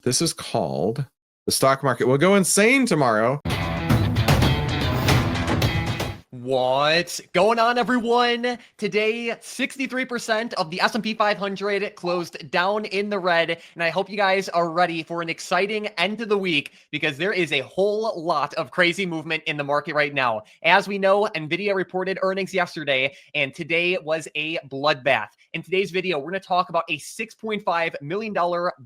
This is called the stock market will go insane tomorrow. What's going on, everyone? Today, 63% of the S&P 500 closed down in the red, and I hope you guys are ready for an exciting end to the week because there is a whole lot of crazy movement in the market right now. As we know, Nvidia reported earnings yesterday, and today was a bloodbath. In today's video, we're going to talk about a $6.5 million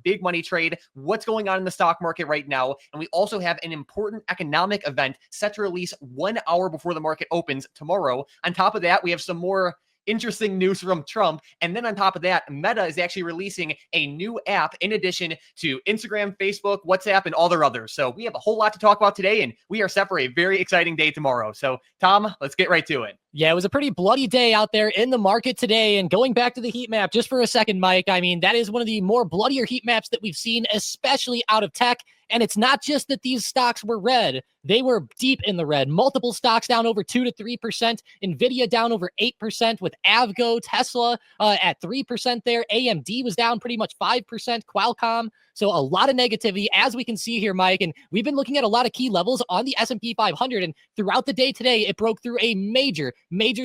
big money trade, what's going on in the stock market right now, and we also have an important economic event set to release 1 hour before the market opens tomorrow. On top of that, we have some more interesting news from Trump. And then on top of that, Meta is actually releasing a new app in addition to Instagram, Facebook, WhatsApp, and all their others. So we have a whole lot to talk about today, and we are set for a very exciting day tomorrow. So Tom, let's get right to it. Yeah, it was a pretty bloody day out there in the market today. And going back to the heat map just for a second, Mike, I mean, that is one of the more bloodier heat maps that we've seen, especially out of tech. And it's not just that these stocks were red. They were deep in the red. Multiple stocks down over 2 to 3%. Nvidia down over 8% with Avgo, Tesla at 3% there. AMD was down pretty much 5%. Qualcomm. So a lot of negativity, as we can see here, Mike. And we've been looking at a lot of key levels on the S&P 500. And throughout the day today, it broke through a major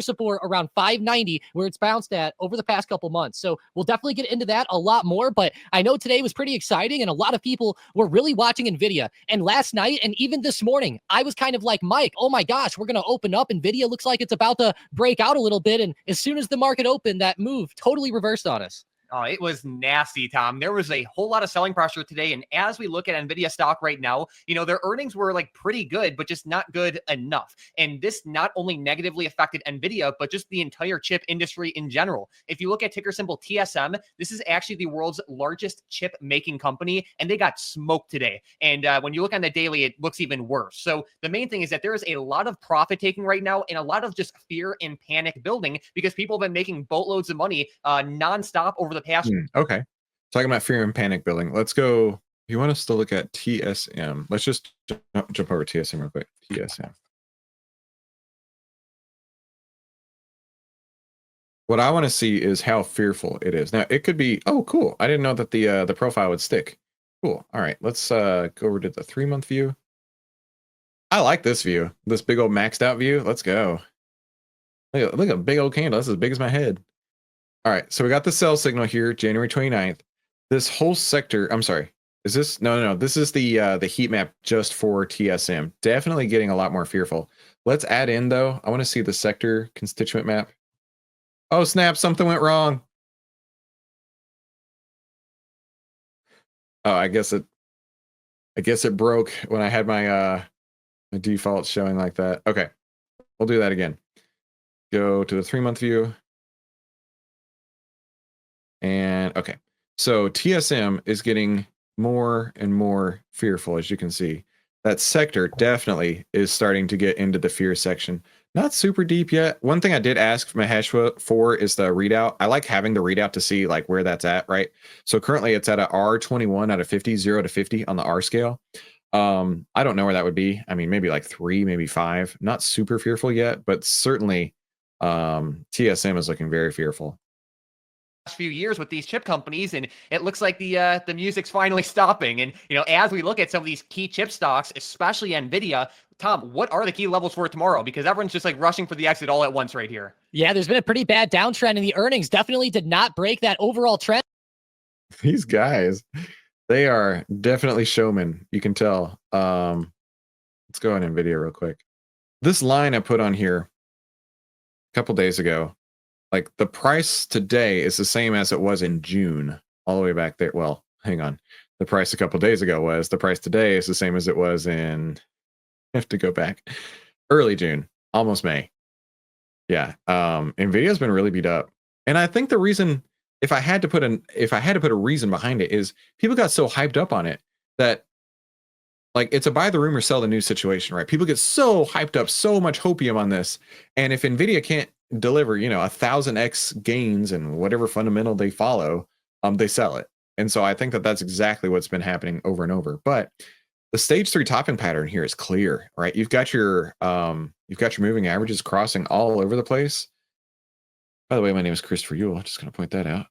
support around 590, where it's bounced at over the past couple months. So we'll definitely get into that a lot more. But I know today was pretty exciting, and a lot of people were really watching Nvidia. And last night, and even this morning, I was kind of like, Mike, oh my gosh, we're going to open up. Nvidia looks like it's about to break out a little bit. And as soon as the market opened, that move totally reversed on us. Oh, it was nasty, Tom. There was a whole lot of selling pressure today. And as we look at Nvidia stock right now, you know, their earnings were like pretty good, but just not good enough. And this not only negatively affected Nvidia, but just the entire chip industry in general. If you look at ticker symbol TSM, this is actually the world's largest chip making company, and they got smoked today. And when you look on the daily, it looks even worse. So the main thing is that there is a lot of profit taking right now and a lot of just fear and panic building because people have been making boatloads of money nonstop over the past. Okay. Talking about fear and panic building. Let's go. If you want us to look at TSM, let's just jump over TSM real quick. TSM. What I want to see is how fearful it is. Now, it could be, oh, cool. I didn't know that the profile would stick. Cool. All right. Let's go over to the 3-month view. I like this view. This big old maxed out view. Let's go. Look at a big old candle. That's as big as my head. All right, so we got the sell signal here, January 29th. This whole sector, I'm sorry, is this, no, this is the heat map just for TSM. Definitely getting a lot more fearful. Let's add in, though. I want to see the sector constituent map. Oh, snap, something went wrong. Oh, I guess it broke when I had my default showing like that. Okay, we'll do that again. Go to the 3-month view. And okay, so TSM is getting more and more fearful, as you can see. That sector definitely is starting to get into the fear section. Not super deep yet. One thing I did ask Mahesh for is the readout. I like having the readout to see like where that's at, right? So currently it's at a R21 out of 50, 0 to 50 on the R scale. I don't know where that would be. I mean, maybe like 3, maybe 5. Not super fearful yet, but certainly TSM is looking very fearful. Few years with these chip companies, and it looks like the music's finally stopping. And you know, as we look at some of these key chip stocks, especially Nvidia, Tom, what are the key levels for tomorrow? Because everyone's just like rushing for the exit all at once right here. Yeah, there's been a pretty bad downtrend, and the earnings definitely did not break that overall trend. These guys, they are definitely showmen. You can tell. Let's go on Nvidia real quick. This line I put on here a couple days ago, like the price today is the same as it was in June, all the way back there. Well, hang on. The price a couple days ago was, the price today is the same as it was in, I have to go back, early June, almost May. Yeah. Nvidia's been really beat up. And I think the reason, if I had to put a reason behind it, is people got so hyped up on it that like it's a buy the rumor, sell the news situation, right? People get so hyped up, so much hopium on this. And if Nvidia can't deliver, 1,000x gains and whatever fundamental they follow, they sell it. And so I think that that's exactly what's been happening over and over. But the stage 3 topping pattern here is clear, right? You've got your moving averages crossing all over the place. By the way, my name is Christopher Yule. I'm just going to point that out.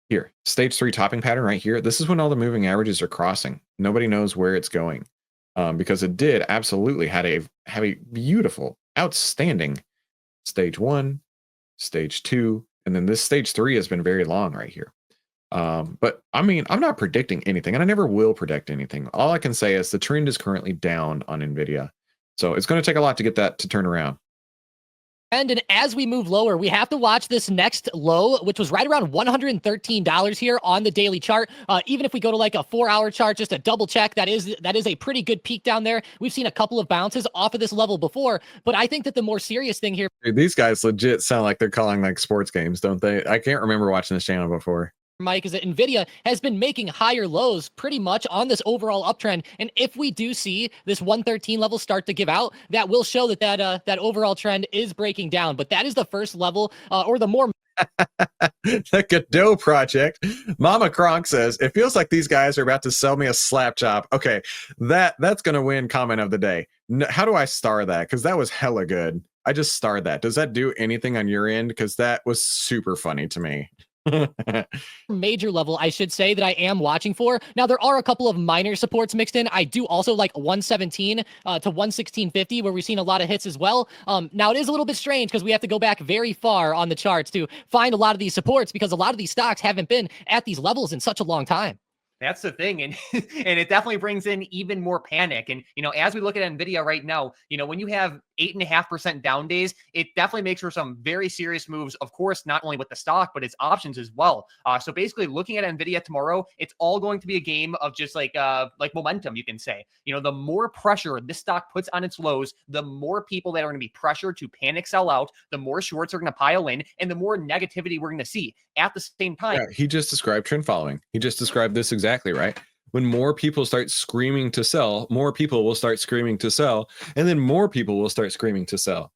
here, stage 3 topping pattern right here. This is when all the moving averages are crossing. Nobody knows where it's going, because it did absolutely have a beautiful, outstanding stage 1, stage 2, and then this stage 3 has been very long right here. But I mean, I'm not predicting anything, and I never will predict anything. All I can say is the trend is currently down on Nvidia, so it's going to take a lot to get that to turn around. And as we move lower, we have to watch this next low, which was right around $113 here on the daily chart. Even if we go to like a 4-hour chart, just to double check, that is a pretty good peak down there. We've seen a couple of bounces off of this level before, but I think that the more serious thing here, Dude, these guys legit sound like they're calling like sports games, don't they? I can't remember watching this channel before. Mike, is that Nvidia has been making higher lows pretty much on this overall uptrend. And if we do see this 113 level start to give out, that will show that that overall trend is breaking down. But that is the first level, or the more The Godot project. Mama Kronk says, it feels like these guys are about to sell me a slap chop. Okay, that's going to win comment of the day. How do I star that? Because that was hella good. I just starred that. Does that do anything on your end? Because that was super funny to me. major level, I should say, that I am watching for. Now, there are a couple of minor supports mixed in. I do also like 117 to 116.50, where we've seen a lot of hits as well. Now, it is a little bit strange because we have to go back very far on the charts to find a lot of these supports, because a lot of these stocks haven't been at these levels in such a long time. That's the thing. And and it definitely brings in even more panic. And, as we look at Nvidia right now, when you have 8.5% down days, it definitely makes for some very serious moves, of course, not only with the stock, but its options as well. So basically looking at Nvidia tomorrow, it's all going to be a game of just like momentum, you can say. The more pressure this stock puts on its lows, the more people that are going to be pressured to panic sell out, the more shorts are going to pile in, and the more negativity we're going to see. At the same time, yeah, he just described trend following. He just described this exactly, right? When more people start screaming to sell, more people will start screaming to sell, and then more people will start screaming to sell.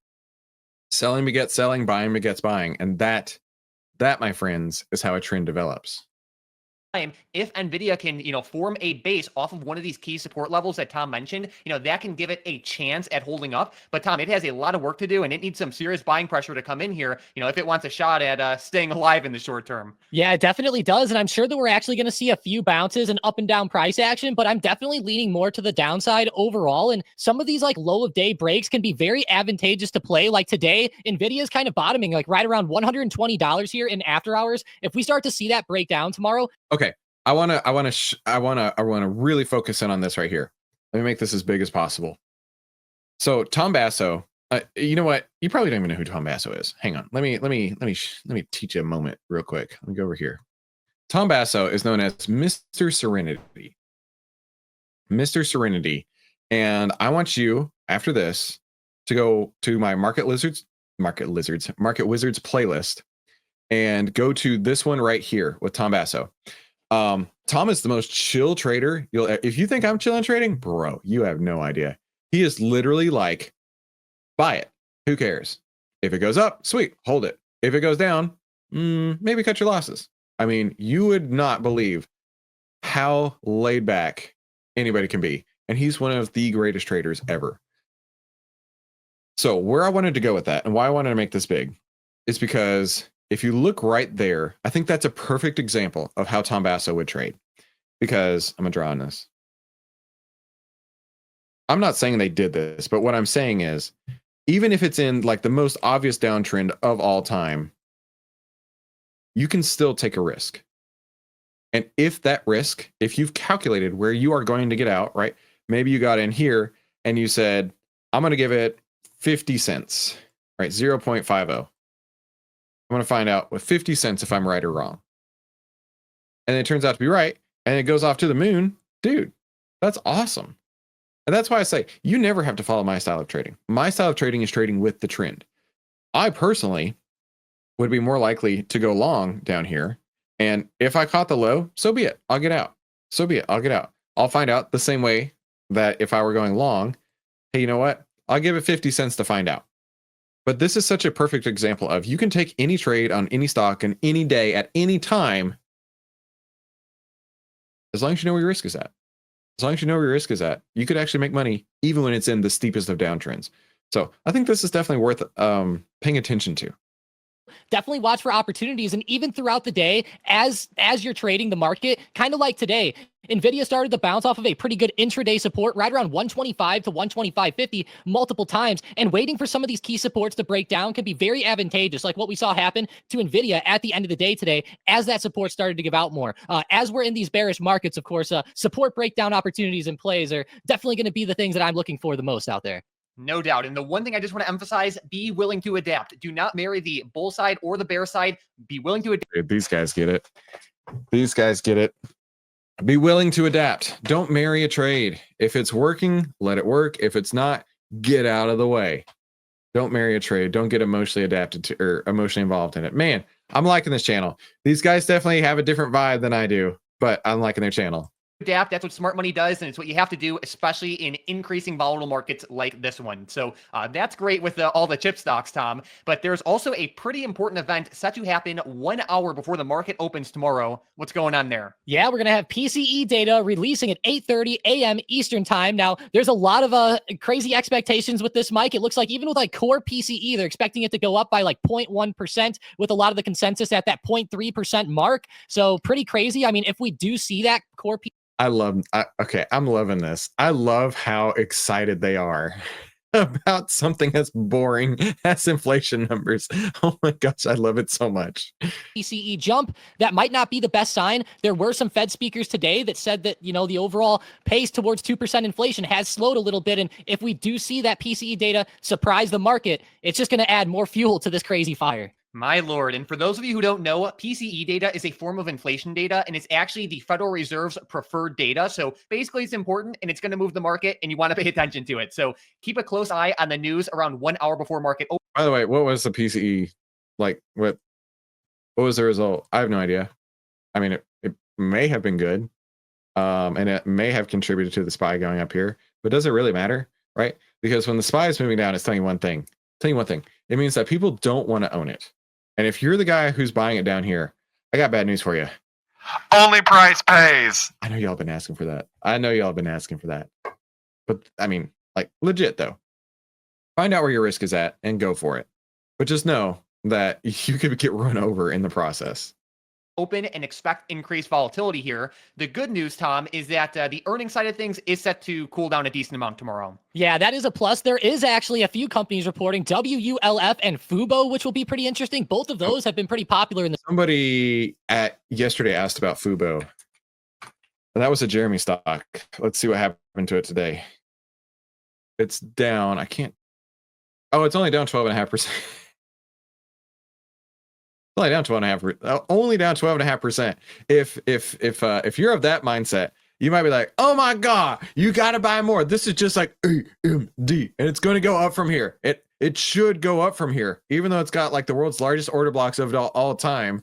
Selling begets selling, buying begets buying, and that, my friends, is how a trend develops. If Nvidia can, form a base off of one of these key support levels that Tom mentioned, that can give it a chance at holding up. But Tom, it has a lot of work to do, and it needs some serious buying pressure to come in here, if it wants a shot at staying alive in the short term. Yeah, it definitely does. And I'm sure that we're actually going to see a few bounces and up and down price action, but I'm definitely leaning more to the downside overall. And some of these like low of day breaks can be very advantageous to play. Like today, Nvidia is kind of bottoming like right around $120 here in after hours. If we start to see that break down tomorrow. Okay. I want to really focus in on this right here. Let me make this as big as possible. So Tom Basso, you know what? You probably don't even know who Tom Basso is. Hang on. Let me teach you a moment real quick. Let me go over here. Tom Basso is known as Mr. Serenity. Mr. Serenity. And I want you, after this, to go to my Market Wizards playlist and go to this one right here with Tom Basso. Tom is the most chill trader. If you think I'm chill on trading, bro, you have no idea. He is literally like, buy it. Who cares? If it goes up, sweet, hold it. If it goes down, maybe cut your losses. I mean, you would not believe how laid back anybody can be. And he's one of the greatest traders ever. So where I wanted to go with that and why I wanted to make this big is because if you look right there, I think that's a perfect example of how Tom Basso would trade, because I'm going to draw on this. I'm not saying they did this, but what I'm saying is, even if it's in like the most obvious downtrend of all time, you can still take a risk. And if that risk, if you've calculated where you are going to get out, right? Maybe you got in here and you said, I'm going to give it 50 cents, right? 0.50. I'm going to find out with 50 cents if I'm right or wrong. And it turns out to be right, and it goes off to the moon. Dude, that's awesome. And that's why I say you never have to follow my style of trading. My style of trading is trading with the trend. I personally would be more likely to go long down here. And if I caught the low, so be it. I'll get out. So be it. I'll get out. I'll find out the same way that if I were going long, hey, you know what? I'll give it 50 cents to find out. But this is such a perfect example of you can take any trade on any stock on any day at any time, as long as you know where your risk is at. As long as you know where your risk is at, you could actually make money even when it's in the steepest of downtrends. So I think this is definitely worth paying attention to. definitely watch for opportunities. And even throughout the day, as you're trading the market, kind of like today, Nvidia started to bounce off of a pretty good intraday support right around 125 to 125.50 multiple times, and waiting for some of these key supports to break down can be very advantageous, like what we saw happen to Nvidia at the end of the day today as that support started to give out more. As we're in these bearish markets, of course, support breakdown opportunities and plays are definitely going to be the things that I'm looking for the most out there. No doubt. And the one thing I just want to emphasize, be willing to adapt. Do not marry the bull side or the bear side. Be willing to adapt. These guys get it. These guys get it. Be willing to adapt. Don't marry a trade. If it's working, let it work. If it's not, get out of the way. Don't marry a trade. Don't get emotionally adapted to or emotionally involved in it. Man, I'm liking this channel. These guys definitely have a different vibe than I do, but I'm liking their channel. Adapt. That's what smart money does, and it's what you have to do, especially in increasing volatile markets like this one. So that's great with all the chip stocks, Tom. But there's also a pretty important event set to happen 1 hour before the market opens tomorrow. What's going on there? Yeah, we're going to have PCE data releasing at 8:30 a.m. Eastern time. Now, there's a lot of crazy expectations with this, Mike. It looks like even with like core PCE, they're expecting it to go up by like 0.1%, with a lot of the consensus at that 0.3% mark. So pretty crazy. I mean, if we do see that core PCE, I'm loving this. I love how excited they are about something as boring as inflation numbers. Oh my gosh, I love it so much. PCE jump, that might not be the best sign. There were some Fed speakers today that said that, you know, the overall pace towards 2% inflation has slowed a little bit. And if we do see that PCE data surprise the market, it's just going to add more fuel to this crazy fire. My lord. And for those of you who don't know, PCE data is a form of inflation data, and it's actually the Federal Reserve's preferred data. So basically it's important and it's going to move the market, and you want to pay attention to it. So keep a close eye on the news around 1 hour before market open. By the way, what was the PCE? Like, what was the result? I have no idea. I mean, it may have been good. And it may have contributed to the SPY going up here, but does it really matter? Right? Because when the SPY is moving down, it's telling you one thing. It means that people don't want to own it. And if you're the guy who's buying it down here, I got bad news for you. Only price pays. I know y'all been asking for that. But I mean, like, legit though. Find out where your risk is at and go for it. But just know that you could get run over in the process. Open and expect increased volatility here. The good news, Tom, is that the earnings side of things is set to cool down a decent amount tomorrow. Yeah, that is a plus. There is actually a few companies reporting, WULF and Fubo, which will be pretty interesting. Both of those have been pretty popular in the. Somebody yesterday asked about Fubo. And that was a Jeremy stock. Let's see what happened to it today. It's down. I can't. Oh, it's only down 12.5%. Only down 12.5%. Only down 12.5%. If you're of that mindset, you might be like, "Oh my god, you got to buy more. This is just like AMD, and it's going to go up from here. It should go up from here, even though it's got like the world's largest order blocks of it all time,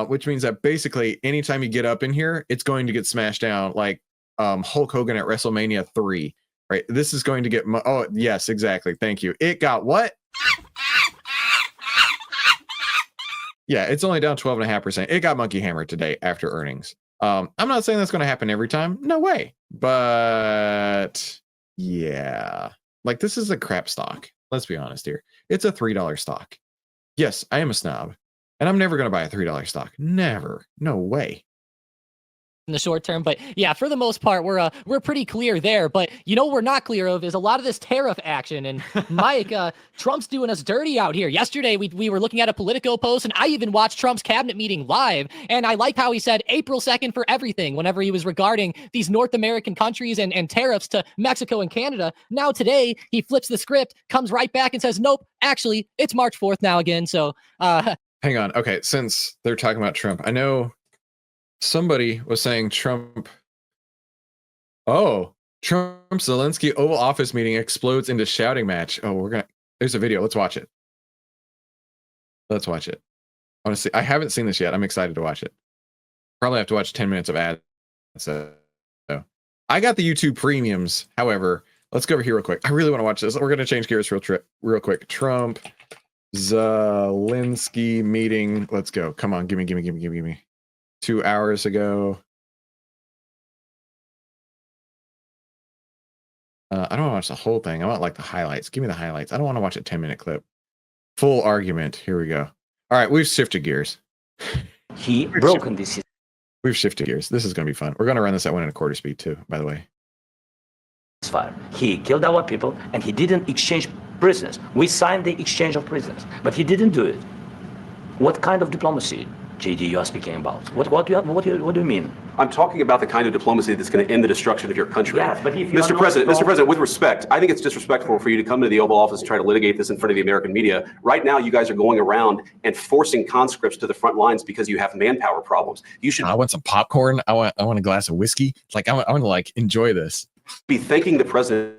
which means that basically anytime you get up in here, it's going to get smashed down like Hulk Hogan at WrestleMania 3. Right? This is going to get. Oh yes, exactly. Thank you. It got what? Yeah, it's only down 12.5%. It got monkey hammered today after earnings. I'm not saying that's going to happen every time. No way. But yeah, like this is a crap stock. Let's be honest here. It's a $3 stock. Yes, I am a snob, and I'm never going to buy a $3 stock. Never. No way. In the short term, but yeah, for the most part, we're pretty clear there. But you know, what we're not clear of is a lot of this tariff action. And Mike, Trump's doing us dirty out here. Yesterday, we were looking at a Politico post, and I even watched Trump's cabinet meeting live. And I like how he said April 2nd for everything whenever he was regarding these North American countries and tariffs to Mexico and Canada. Now today, he flips the script, comes right back and says, nope, actually, it's March 4th now again. So hang on. Okay, since they're talking about Trump, I know somebody was saying Trump. Oh, Trump Zelensky Oval Office meeting explodes into shouting match. Oh, there's a video. Let's watch it. I want to see. I haven't seen this yet. I'm excited to watch it. Probably have to watch 10 minutes of ads. So I got the YouTube premiums. However, let's go over here real quick. I really want to watch this. We're going to change gears real quick. Trump Zelensky meeting. Let's go. Come on. Give me. 2 hours ago. I don't want to watch the whole thing. I want like the highlights. Give me the highlights. I don't want to watch a 10-minute clip. Full argument. Here we go. All right, we've shifted gears. He broken this We've shifted gears. This is going to be fun. We're going to run this at 1.25 speed too, by the way. ceasefire. He killed our people, and he didn't exchange prisoners. We signed the exchange of prisoners, but he didn't do it. What kind of diplomacy, JD, you are speaking about? What do you mean? I'm talking about the kind of diplomacy that's going to end the destruction of your country. Yes, but if you Mr. President, with respect, I think it's disrespectful for you to come to the Oval Office and try to litigate this in front of the American media. Right now, you guys are going around and forcing conscripts to the front lines because you have manpower problems. You should I want some popcorn. I want a glass of whiskey. Like I want to like enjoy this. be thanking the president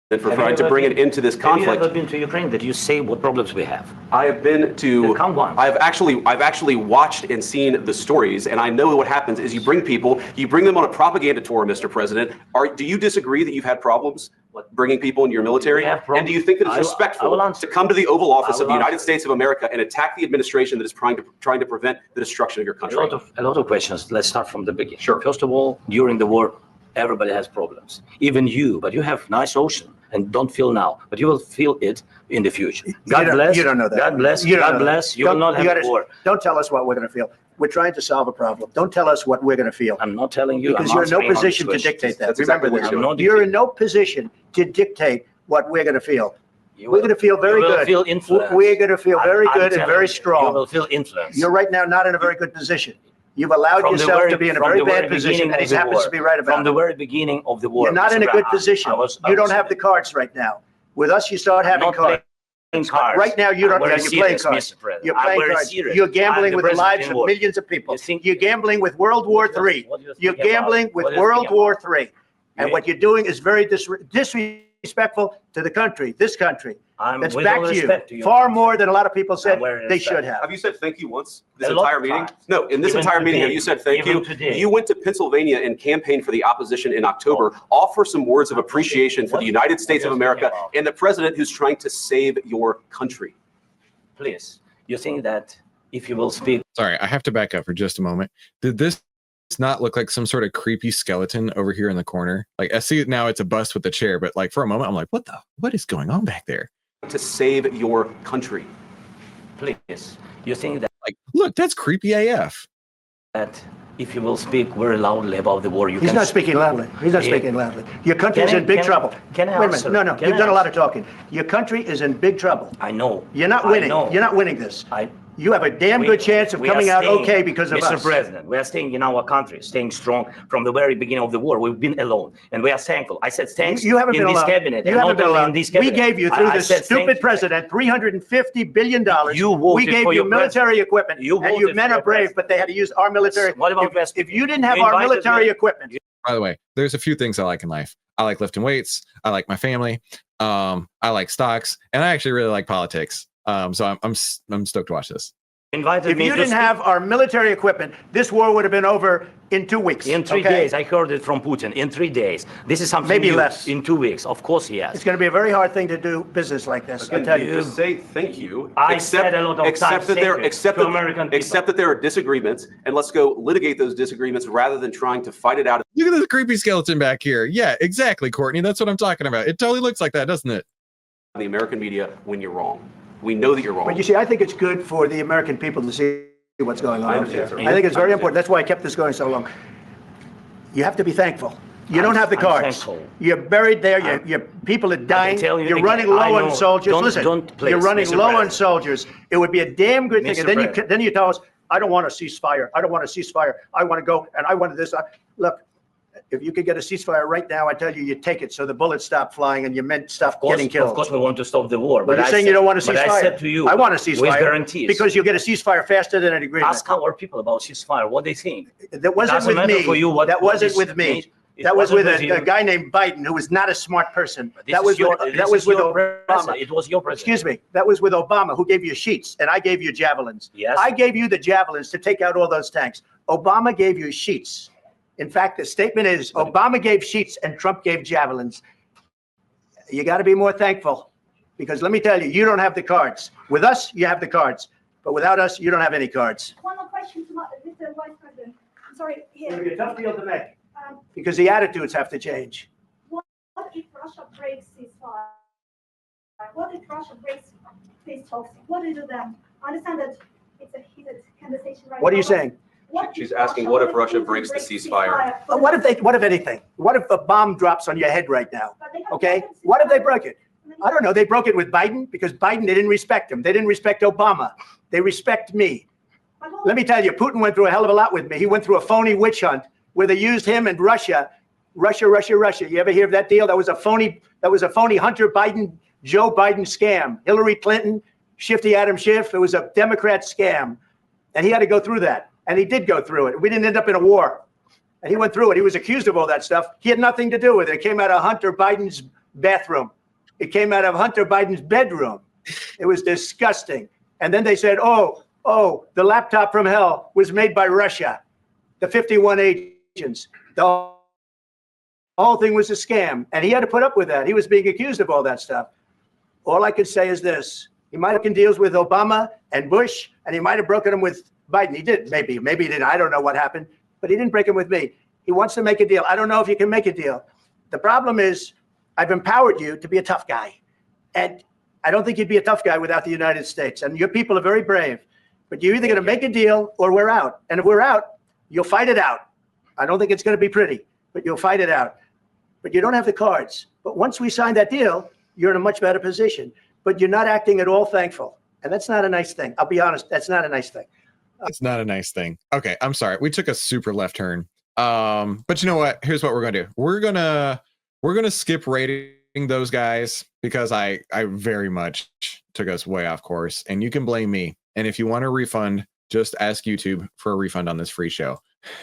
for trying to bring it into this conflict. Have you ever been to Ukraine? Did you say what problems we have? I have been to. Come on. I've actually watched and seen the stories, and I know what happens is you bring them on a propaganda tour, Mr. President. Do you disagree that you've had problems bringing people into your military? And do you think that it's respectful to come to the Oval Office of the United States of America and attack the administration that is trying to prevent the destruction of your country? A lot of questions. Let's start from the beginning. Sure. First of all, during the war, everybody has problems. Even you, but you have nice ocean. And don't feel now, but you will feel it in the future. God bless. You don't know that. God bless. God bless. You will not have war. Don't tell us what we're going to feel. We're trying to solve a problem. Don't tell us what we're going to feel. I'm not telling you. Because you're in no position to dictate that. Remember this. You're in no position to dictate what we're going to feel. We're going to feel very good. Feel influence. We're going to feel very good and very strong. You will feel influence. You're right now not in a very good position. You've allowed yourself to be in a very bad position, and he happens to be right about it. From the very beginning of the war. You're not in a good position. You don't have the cards right now. With us, you start having cards. Right now, you don't. You're playing cards. You're playing cards. You're gambling with the lives of millions of people. You're gambling with World War III. You're gambling with World War III. And what you're doing is very disrespectful to the country, this country. That's back to you far more than a lot of people said they should have. Have you said thank you once this entire meeting? No, in this entire meeting, have you said thank you? You went to Pennsylvania and campaigned for the opposition in October. Offer some words of appreciation for the United States of America and the president who's trying to save your country. Please, you think that if you will speak. Sorry, I have to back up for just a moment. Did this not look like some sort of creepy skeleton over here in the corner? Like I see it now, it's a bust with the chair, but like for a moment, I'm like, what is going on back there? To save your country. Please, you think that like, look, that's creepy AF. That if you will speak very loudly about the war, He's not speaking loudly. He's not speaking loudly. Your country is in big trouble. Wait a minute. No. You've done a lot of talking. Your country is in big trouble. I know. You're not winning. You're not winning this. You have a damn good chance of coming out okay because of us. Mr. President, we are staying in our country, staying strong from the very beginning of the war. We've been alone, and we are thankful. I said thanks you haven't in been this alone. cabinet. You haven't been alone. We gave you, through this stupid president, $350 billion. We gave you military equipment, and your men are brave, but they had to use our military. What about if you didn't have our military equipment? By the way, there's a few things I like in life. I like lifting weights. I like my family. I like stocks, and I actually really like politics. So I'm stoked to watch this. If you didn't have our military equipment, this war would have been over in 2 weeks. In 3 days, I heard it from Putin. In 3 days, this is something maybe new. Less. In 2 weeks, of course he has. It's going to be a very hard thing to do business like this. I tell you. Just say thank you. I said a lot of times. Except that there are disagreements, and let's go litigate those disagreements rather than trying to fight it out. Look at this creepy skeleton back here. Yeah, exactly, Courtney. That's what I'm talking about. It totally looks like that, doesn't it? The American media when you're wrong. We know that you're wrong. But you see, I think it's good for the American people to see what's going on. I think it's very important. That's why I kept this going so long. You have to be thankful. You don't have the cards. You're buried there. Your people are dying. You're running low on soldiers. Listen, you're running low on soldiers. It would be a damn good thing. And then you tell us, I don't want a ceasefire. I don't want a ceasefire. I want to go, and I want this. Look, if you could get a ceasefire right now, I tell you, you'd take it so the bullets stop flying and your men stop getting killed. Of course, we want to stop the war. But you're saying you don't want a ceasefire. But I said to you, I want a ceasefire. With guarantees. Because you'll get a ceasefire faster than an agreement. Ask our people about ceasefire, what they think. That wasn't with me. That wasn't with me. That was with a guy named Biden, who was not a smart person. That was with Obama. It was your president. Excuse me. That was with Obama, who gave you sheets, and I gave you javelins. Yes. I gave you the javelins to take out all those tanks. Obama gave you sheets. In fact, the statement is Obama gave sheets and Trump gave javelins. You got to be more thankful, because let me tell you, you don't have the cards. With us, you have the cards, but without us, you don't have any cards. One more question to Mr. Vice President. I'm sorry. It's going to be a tough deal to make, because the attitudes have to change. What if Russia breaks ceasefire? What if Russia breaks peace talks? What do you do then? I understand that He's a conversation right What are now. you saying? She's asking, what if Russia breaks the ceasefire? What if anything? What if a bomb drops on your head right now? Okay? What if they broke it? I don't know. They broke it with Biden because Biden, they didn't respect him. They didn't respect Obama. They respect me. Let me tell you, Putin went through a hell of a lot with me. He went through a phony witch hunt where they used him and Russia. You ever hear of that deal? That was a phony Hunter Biden, Joe Biden scam. Hillary Clinton, Shifty Adam Schiff. It was a Democrat scam. And he had to go through that. And he did go through it. We didn't end up in a war. And he went through it. He was accused of all that stuff. He had nothing to do with it. It came out of Hunter Biden's bathroom. It came out of Hunter Biden's bedroom. It was disgusting. And then they said, oh, the laptop from hell was made by Russia. The 51 agents. The whole thing was a scam. And he had to put up with that. He was being accused of all that stuff. All I could say is this. He might have broken deals with Obama and Bush, and he might have broken them with Biden. He did, maybe he didn't. I don't know what happened, but he didn't break them with me. He wants to make a deal. I don't know if you can make a deal. The problem is I've empowered you to be a tough guy. And I don't think you'd be a tough guy without the United States. And your people are very brave. But you're either going to make a deal or we're out. And if we're out, you'll fight it out. I don't think it's going to be pretty, but you'll fight it out. But you don't have the cards. But once we sign that deal, you're in a much better position. But you're not acting at all thankful. And that's not a nice thing. I'll be honest, that's not a nice thing. It's not a nice thing. Okay, I'm sorry. We took a super left turn. But you know what? Here's what we're gonna do. We're gonna skip rating those guys because I very much took us way off course, and you can blame me. And if you want a refund, just ask YouTube for a refund on this free show.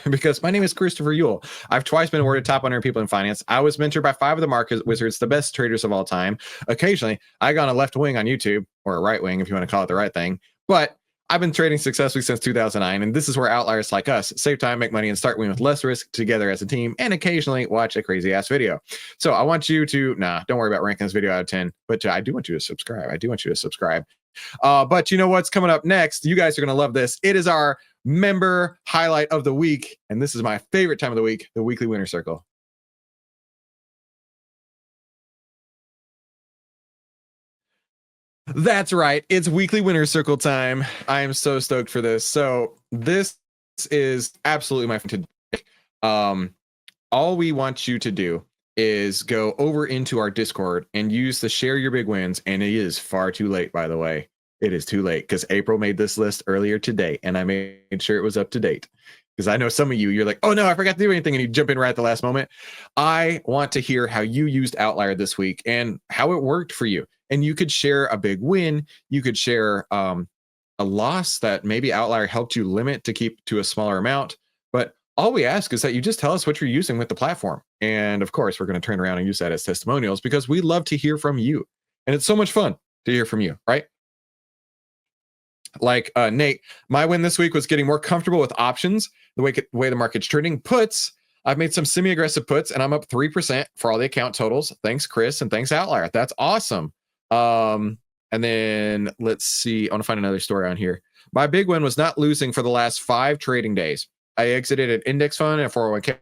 Because my name is Christopher Yule. I've twice been awarded top 100 people in finance. I was mentored by 5 of the market wizards, the best traders of all time. Occasionally, I got on a left wing on YouTube, or a right wing, if you want to call it the right thing. But I've been trading successfully since 2009, and this is where outliers like us save time, make money, and start winning with less risk together as a team, and occasionally watch a crazy-ass video. So I want you to, don't worry about ranking this video out of 10, but I do want you to subscribe. But you know what's coming up next? You guys are going to love this. It is our member highlight of the week, and this is my favorite time of the week, the weekly winner circle. That's right. It's weekly winner circle time. I am so stoked for this. So this is absolutely my favorite. All we want you to do is go over into our Discord and use the share your big wins. And it is far too late, by the way. It is too late because April made this list earlier today, and I made sure it was up to date. Because I know some of you're like, oh no, I forgot to do anything, and you jump in right at the last moment. I want to hear how you used Outlier this week and how it worked for you. And you could share a big win. You could share a loss that maybe Outlier helped you limit to keep to a smaller amount. But all we ask is that you just tell us what you're using with the platform. And of course, we're going to turn around and use that as testimonials because we love to hear from you. And it's so much fun to hear from you, right? Like Nate, my win this week was getting more comfortable with options, the way the market's trading. Puts, I've made some semi-aggressive puts, and I'm up 3% for all the account totals. Thanks, Chris, and thanks, Outlier. That's awesome. And then let's see. I want to find another story on here. My big win was not losing for the last 5 trading days. I exited an index fund and a 401k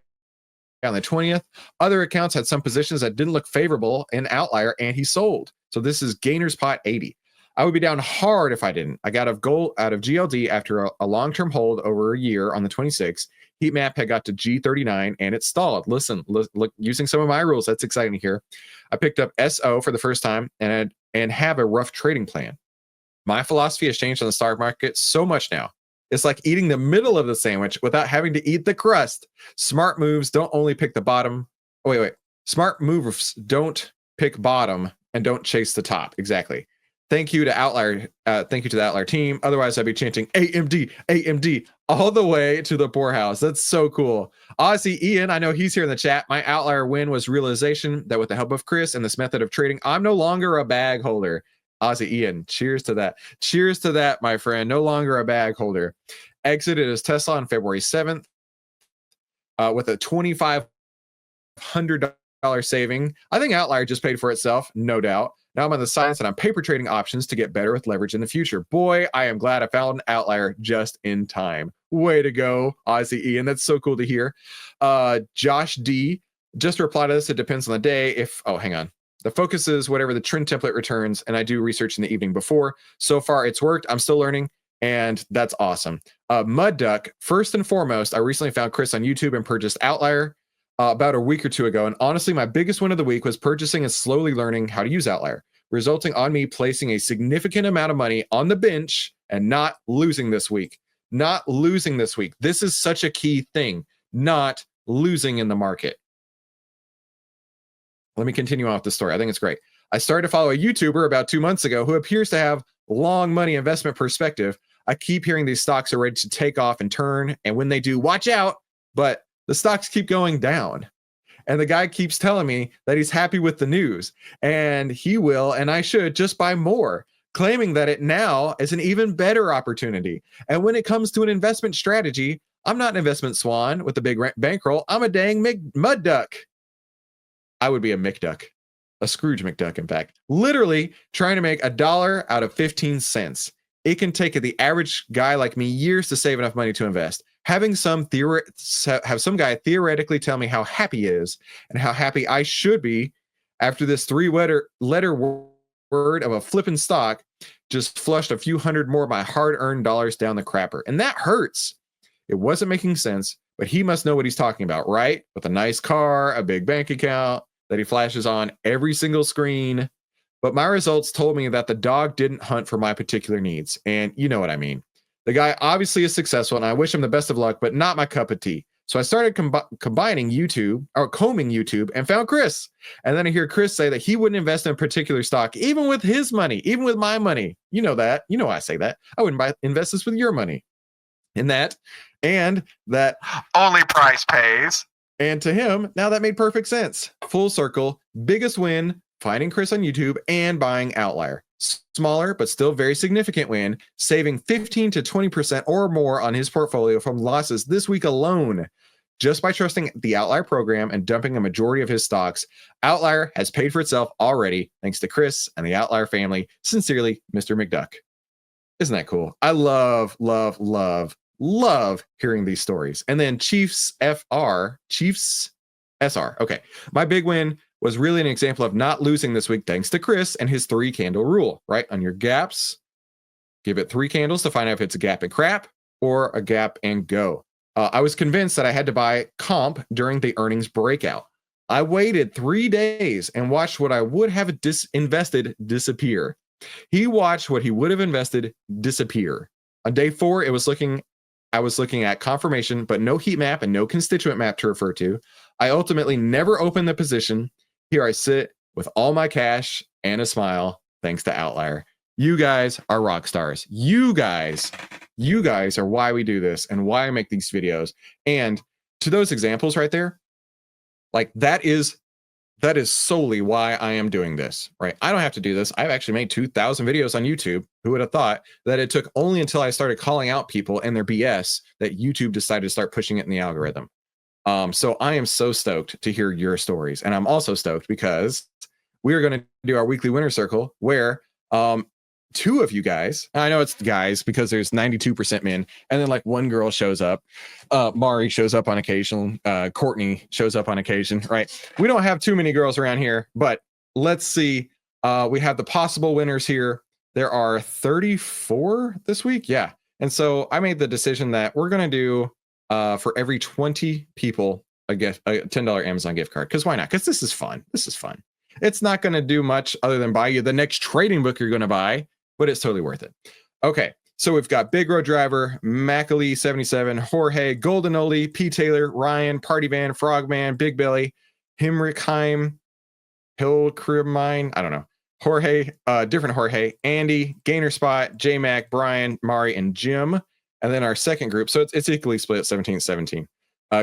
on the 20th. Other accounts had some positions that didn't look favorable in Outlier, and he sold. So this is Gainer's Pot 80. I would be down hard if I didn't. I got out of GLD after a long-term hold over a year on the 26th. Heat map had got to G39 and it stalled. Listen, look, using some of my rules, that's exciting to hear. I picked up SO for the first time and have a rough trading plan. My philosophy has changed on the stock market so much now. It's like eating the middle of the sandwich without having to eat the crust. Smart moves don't only pick the bottom. Oh, wait. Smart moves don't pick bottom and don't chase the top. Exactly. Thank you to Outlier. Thank you to the Outlier team. Otherwise, I'd be chanting AMD, AMD all the way to the poorhouse. That's so cool. Aussie Ian, I know he's here in the chat. My Outlier win was realization that with the help of Chris and this method of trading, I'm no longer a bag holder. Aussie Ian, cheers to that. Cheers to that, my friend. No longer a bag holder. Exited as Tesla on February 7th with a $2,500 saving. I think Outlier just paid for itself, no doubt. Now I'm on the science and I'm paper trading options to get better with leverage in the future. Boy, I am glad I found an Outlier just in time. Way to go, Aussie Ian. That's so cool to hear. Josh D, just to reply to this, it depends on the day. Hang on. The focus is whatever the trend template returns, and I do research in the evening before. So far, it's worked. I'm still learning, and that's awesome. Mud Duck, first and foremost, I recently found Chris on YouTube and purchased Outlier about a week or two ago. And honestly, my biggest win of the week was purchasing and slowly learning how to use Outlier, resulting on me placing a significant amount of money on the bench and not losing this week. Not losing this week. This is such a key thing, not losing in the market. Let me continue on with the story. I think it's great. I started to follow a YouTuber about 2 months ago who appears to have long money investment perspective. I keep hearing these stocks are ready to take off and turn, and when they do, watch out. But the stocks keep going down. And the guy keeps telling me that he's happy with the news, and he will, and I should just buy more, claiming that it now is an even better opportunity. And when it comes to an investment strategy, I'm not an investment swan with a big bankroll. I'm a dang mud duck. I would be a McDuck, a Scrooge McDuck, in fact, literally trying to make $1 out of 15 cents. It can take the average guy like me years to save enough money to invest. Having some guy theoretically tell me how happy he is and how happy I should be after this three-letter word of a flippin' stock just flushed a few hundred more of my hard-earned dollars down the crapper. And that hurts. It wasn't making sense, but he must know what he's talking about, right? With a nice car, a big bank account that he flashes on every single screen. But my results told me that the dog didn't hunt for my particular needs. And you know what I mean. The guy obviously is successful, and I wish him the best of luck, but not my cup of tea. So I started combing YouTube and found Chris. And then I hear Chris say that he wouldn't invest in a particular stock, even with his money, even with my money. You know that. You know why I say that. I wouldn't invest this with your money. And that only price pays. And to him, now that made perfect sense. Full circle, biggest win, finding Chris on YouTube and buying Outlier. Smaller, but still very significant win, saving 15 to 20% or more on his portfolio from losses this week alone. Just by trusting the Outlier program and dumping a majority of his stocks, Outlier has paid for itself already, thanks to Chris and the Outlier family. Sincerely, Mr. McDuck. Isn't that cool? I love hearing these stories. And then Chiefs SR. Okay. My big win was really an example of not losing this week thanks to Chris and his 3-candle rule, right? On your gaps, give it 3 candles to find out if it's a gap and crap or a gap and go. I was convinced that I had to buy comp during the earnings breakout. I waited 3 days and watched what I would have invested disappear. He watched what he would have invested disappear. On day 4, I was looking at confirmation, but no heat map and no constituent map to refer to. I ultimately never opened the position. Here I sit with all my cash and a smile, thanks to Outlier. You guys are rock stars. You guys are why we do this and why I make these videos. And to those examples right there, like that is solely why I am doing this, right? I don't have to do this. I've actually made 2,000 videos on YouTube. Who would have thought that it took only until I started calling out people and their BS that YouTube decided to start pushing it in the algorithm. So I am so stoked to hear your stories. And I'm also stoked because we are going to do our weekly winner circle where 2 of you guys, I know it's guys because there's 92% men, and then like 1 girl shows up. Mari shows up on occasion. Courtney shows up on occasion, right? We don't have too many girls around here, but let's see. We have the possible winners here. There are 34 this week. Yeah. And so I made the decision that we're going to do for every 20 people a $10 Amazon gift card. Because why not? Because this is fun. It's not going to do much other than buy you the next trading book you're going to buy, but it's totally worth it. Okay, so we've got Big Road Driver, Macalee 77, Jorge, Golden Oldie, P. Taylor, Ryan, Party Van, Frogman, Big Belly, Himrichheim, Hill Crib Mine, I don't know. Jorge, different Jorge, Andy, Gainer Spot, J Mac, Brian, Mari, and Jim. And then our second group, so it's equally split 17-17.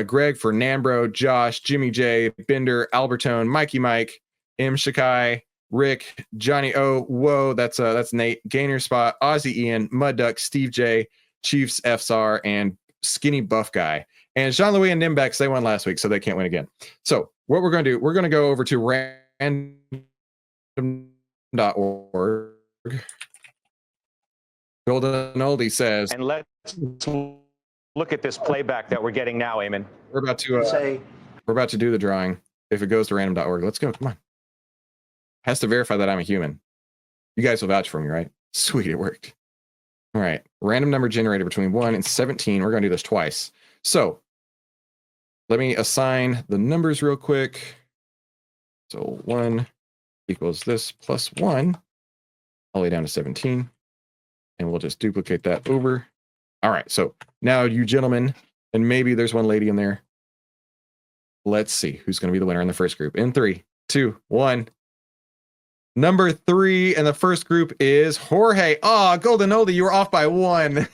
Greg for Nambro, Josh, Jimmy J, Bender, Albertone, Mikey Mike, M. Shakai, Rick, Johnny O, whoa, that's Nate, Gainer Spot, Ozzy Ian, Mud Duck, Steve J, Chiefs FSR, and Skinny Buff Guy. And Jean-Louis and Nimbex, they won last week, so they can't win again. So what we're going to do, we're going to go over to random.org. Golden Oldie says, and let's look at this playback that we're getting now, Eamon. We're about to do the drawing. If it goes to random.org, let's go. Come on. Has to verify that I'm a human. You guys will vouch for me, right? Sweet, it worked. All right. Random number generated between 1 and 17. We're going to do this twice. So let me assign the numbers real quick. So 1 equals this plus 1 all the way down to 17. And we'll just duplicate that over. All right. So now you gentlemen, and maybe there's one lady in there. Let's see who's going to be the winner in the first group. In 3, 2, 1. Number 3 in the first group is Jorge. Oh, Golden Oldie, you were off by 1.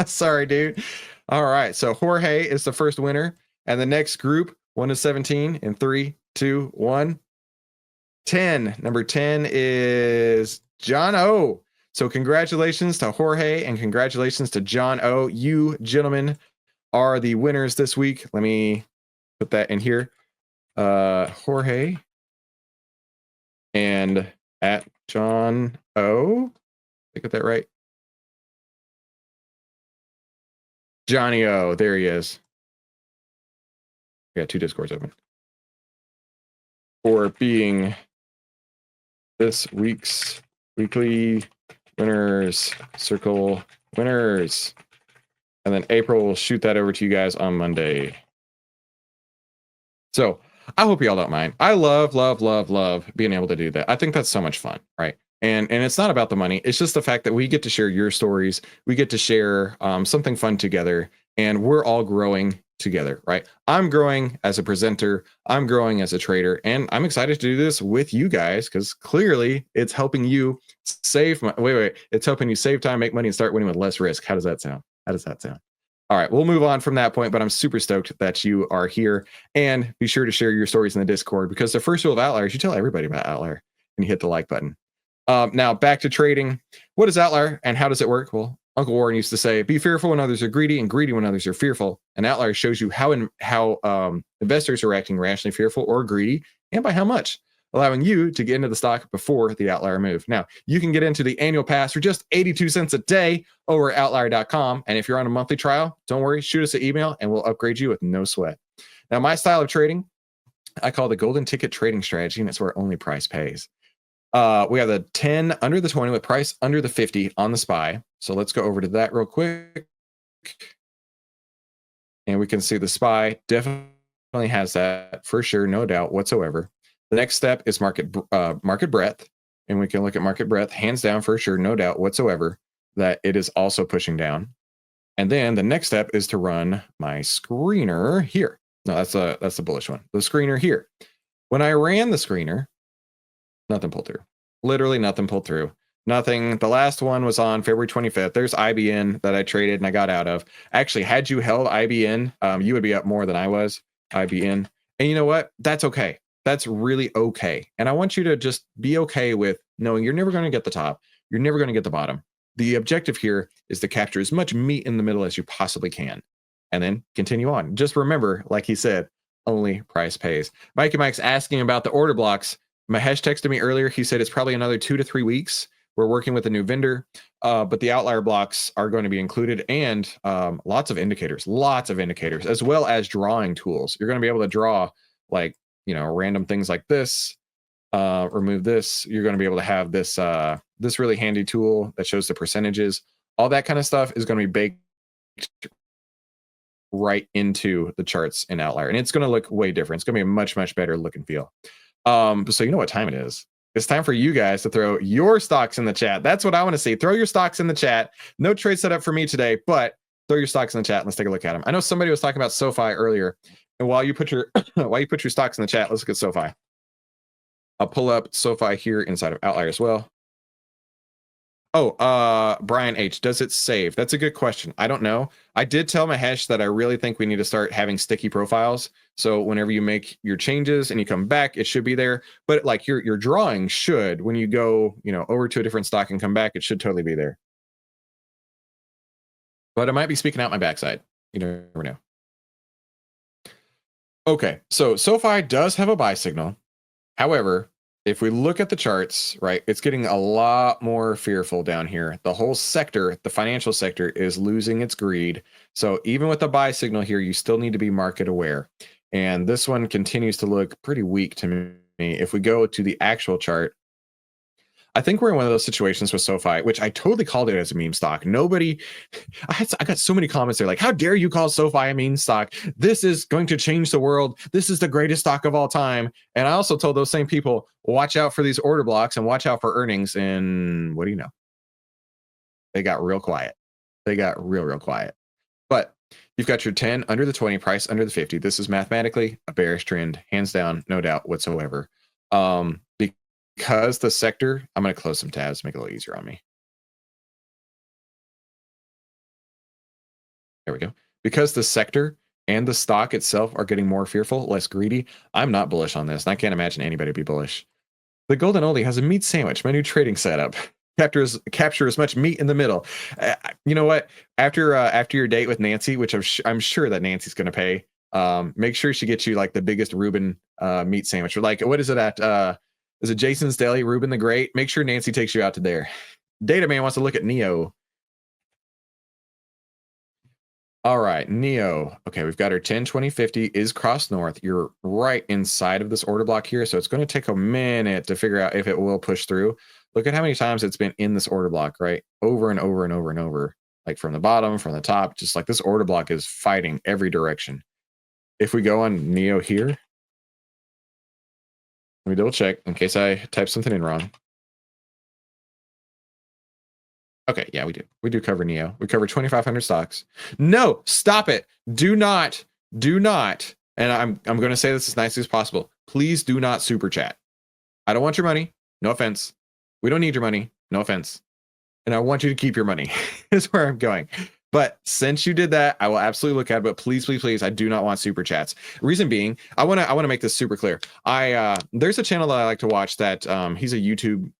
Sorry, dude. All right. So Jorge is the first winner. And the next group, 1 to 17, in 3, 2, 1. 10. Number 10 is John O. So congratulations to Jorge and congratulations to John O. You gentlemen are the winners this week. Let me put that in here. Jorge and at John O. Did I get that right? Johnny O. There he is. I got 2 Discords open. For being this week's weekly winners, circle winners. And then April will shoot that over to you guys on Monday. So I hope y'all don't mind. I love being able to do that. I think that's so much fun, right? And it's not about the money. It's just the fact that we get to share your stories. We get to share something fun together, and we're all growing together, right? I'm growing as a presenter. I'm growing as a trader, and I'm excited to do this with you guys because clearly it's helping you save. It's helping you save time, make money, and start winning with less risk. How does that sound? How does that sound? All right, we'll move on from that point, but I'm super stoked that you are here. And be sure to share your stories in the Discord because the first rule of Outlier is you tell everybody about Outlier and you hit the like button. Now, back to trading. What is Outlier and how does it work? Well, Uncle Warren used to say, be fearful when others are greedy and greedy when others are fearful. And Outlier shows you how investors are acting rationally fearful or greedy and by how much, allowing you to get into the stock before the Outlier move. Now, you can get into the annual pass for just 82 cents a day over at outlier.com. And if you're on a monthly trial, don't worry, shoot us an email and we'll upgrade you with no sweat. Now, my style of trading, I call the golden ticket trading strategy, and it's where only price pays. We have the 10 under the 20 with price under the 50 on the SPY. So let's go over to that real quick. And we can see the SPY definitely has that for sure, no doubt whatsoever. The next step is market breadth. And we can look at market breadth, hands down for sure, no doubt whatsoever, that it is also pushing down. And then the next step is to run my screener here. No, that's the bullish one. The screener here. When I ran the screener, nothing pulled through. Literally nothing pulled through. Nothing. The last one was on February 25th. There's IBN that I traded and I got out of. Actually, had you held IBN, you would be up more than I was. IBN. And you know what? That's okay. That's really okay. And I want you to just be okay with knowing you're never going to get the top. You're never going to get the bottom. The objective here is to capture as much meat in the middle as you possibly can. And then continue on. Just remember, like he said, only price pays. Mikey Mike's asking about the order blocks. Mahesh texted me earlier. He said it's probably another 2 to 3 weeks. We're working with a new vendor, but the outlier blocks are going to be included and lots of indicators, as well as drawing tools. You're going to be able to draw like, random things like this, remove this. You're going to be able to have this, this really handy tool that shows the percentages. All that kind of stuff is going to be baked right into the charts in Outlier. And it's going to look way different. It's going to be a much, much better look and feel. So you know what time it is. It's time for you guys to throw your stocks in the chat. That's what I want to see. Throw your stocks in the chat. No trade setup for me today, but throw your stocks in the chat. Let's take a look at them. I know somebody was talking about SoFi earlier. And while you put your stocks in the chat, let's look at SoFi. I'll pull up SoFi here inside of Outlier as well. Oh, Brian H, does it save? That's a good question. I don't know. I did tell Mahesh that I really think we need to start having sticky profiles. So whenever you make your changes and you come back, it should be there. But like your drawing should, when you go, over to a different stock and come back, it should totally be there. But I might be speaking out my backside. You never know. Okay, so SoFi does have a buy signal. However, if we look at the charts, right, it's getting a lot more fearful down here. The whole sector, the financial sector, is losing its greed. So even with the buy signal here, you still need to be market aware. And this one continues to look pretty weak to me. If we go to the actual chart, I think we're in one of those situations with SoFi, which I totally called it as a meme stock. Nobody, I got so many comments there like, how dare you call SoFi a meme stock? This is going to change the world. This is the greatest stock of all time. And I also told those same people, watch out for these order blocks and watch out for earnings. And what do you know? They got real quiet. They got real quiet. But you've got your 10 under the 20, price under the 50. This is mathematically a bearish trend, hands down, no doubt whatsoever. Because the sector, I'm going to close some tabs, make it a little easier on me. There we go. Because the sector and the stock itself are getting more fearful, less greedy, I'm not bullish on this, and I can't imagine anybody be bullish. The golden oldie has a meat sandwich, my new trading setup. Capture as much meat in the middle. You know what? After your date with Nancy, which I'm sure that Nancy's going to pay, make sure she gets you like the biggest Reuben meat sandwich. Or like, what is it at? Is it Jason's Deli, Reuben the Great? Make sure Nancy takes you out to there. Data Man wants to look at Neo. All right, Neo. Okay, we've got our 10, 20, 50 is cross north. You're right inside of this order block here, so it's going to take a minute to figure out if it will push through. Look at how many times it's been in this order block, right? Over and over and over and over. Like from the bottom, from the top, just like this order block is fighting every direction. If we go on Neo here, let me double check in case I type something in wrong. Okay, yeah, we do. We do cover Neo. We cover 2,500 stocks. No, stop it. Do not. And I'm going to say this as nicely as possible. Please do not super chat. I don't want your money. No offense. We don't need your money. No offense. And I want you to keep your money is where I'm going. But since you did that, I will absolutely look at it. But please, I do not want super chats. Reason being, I want to make this super clear. There's a channel that I like to watch that he's a YouTube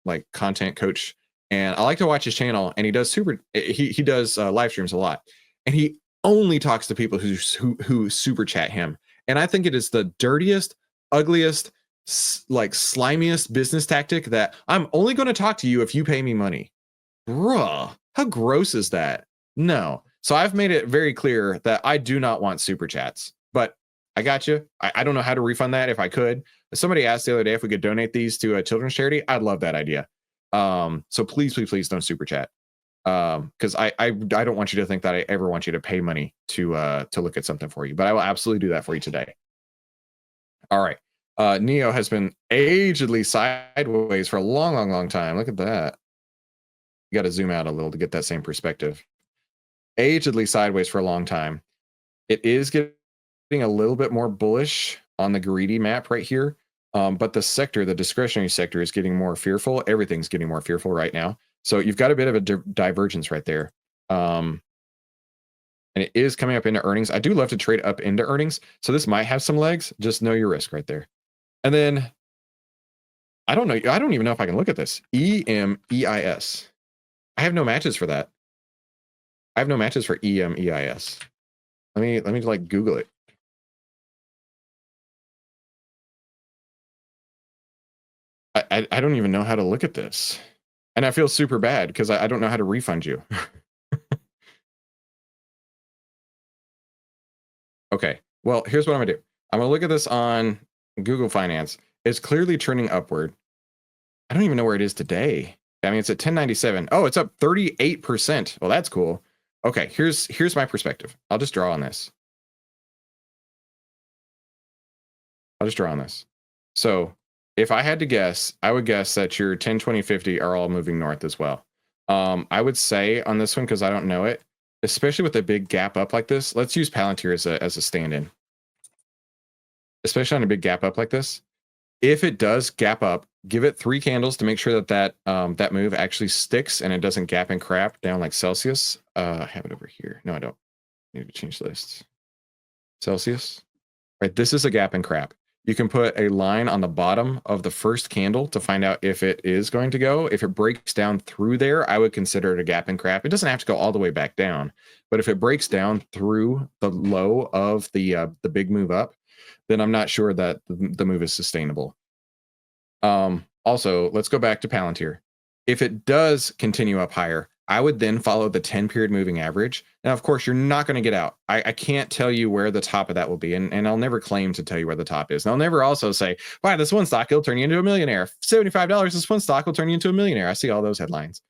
like content coach. And I like to watch his channel, and he does he does live streams a lot, and he only talks to people who super chat him. And I think it is the dirtiest, ugliest, like slimiest business tactic that I'm only going to talk to you if you pay me money. Bruh, how gross is that? No. So I've made it very clear that I do not want super chats, but I got you. I don't know how to refund that if I could. Somebody asked the other day if we could donate these to a children's charity. I'd love that idea. So please don't super chat. Because I don't want you to think that I ever want you to pay money to look at something for you, but I will absolutely do that for you today. All right. Neo has been agedly sideways for a long time. Look at that. You got to zoom out a little to get that same perspective. Agedly sideways for a long time. It is getting a little bit more bullish on the greedy map right here. But the sector, the discretionary sector, is getting more fearful. Everything's getting more fearful right now. So you've got a bit of a divergence right there. And it is coming up into earnings. I do love to trade up into earnings. So this might have some legs. Just know your risk right there. And then, I don't know. I don't even know if I can look at this. EMEIS. I have no matches for that. I have no matches for EMEIS. Let me like Google it. I don't even know how to look at this. And I feel super bad because I don't know how to refund you. Okay, well, here's what I'm gonna do. I'm gonna look at this on Google Finance. It's clearly trending upward. I don't even know where it is today. I mean, it's at 1097. Oh, it's up 38%. Well, that's cool. Okay, here's my perspective. I'll just draw on this. So if I had to guess, I would guess that your 10, 20, 50 are all moving north as well. I would say on this one, because I don't know it, especially with a big gap up like this, let's use Palantir as a stand-in. Especially on a big gap up like this. If it does gap up, give it 3 candles to make sure that that move actually sticks and it doesn't gap and crap down like Celsius. I have it over here. No, I don't. I need to change lists. Celsius. Right, this is a gap and crap. You can put a line on the bottom of the first candle to find out if it is going to go. If it breaks down through there, I would consider it a gap and crap. It doesn't have to go all the way back down, but if it breaks down through the low of the big move up, then I'm not sure that the move is sustainable. Also, let's go back to Palantir. If it does continue up higher, I would then follow the 10-period moving average. Now, of course, you're not going to get out. I can't tell you where the top of that will be, and I'll never claim to tell you where the top is. And I'll never also say, buy this one stock, it'll turn you into a millionaire. $75, this one stock will turn you into a millionaire. I see all those headlines.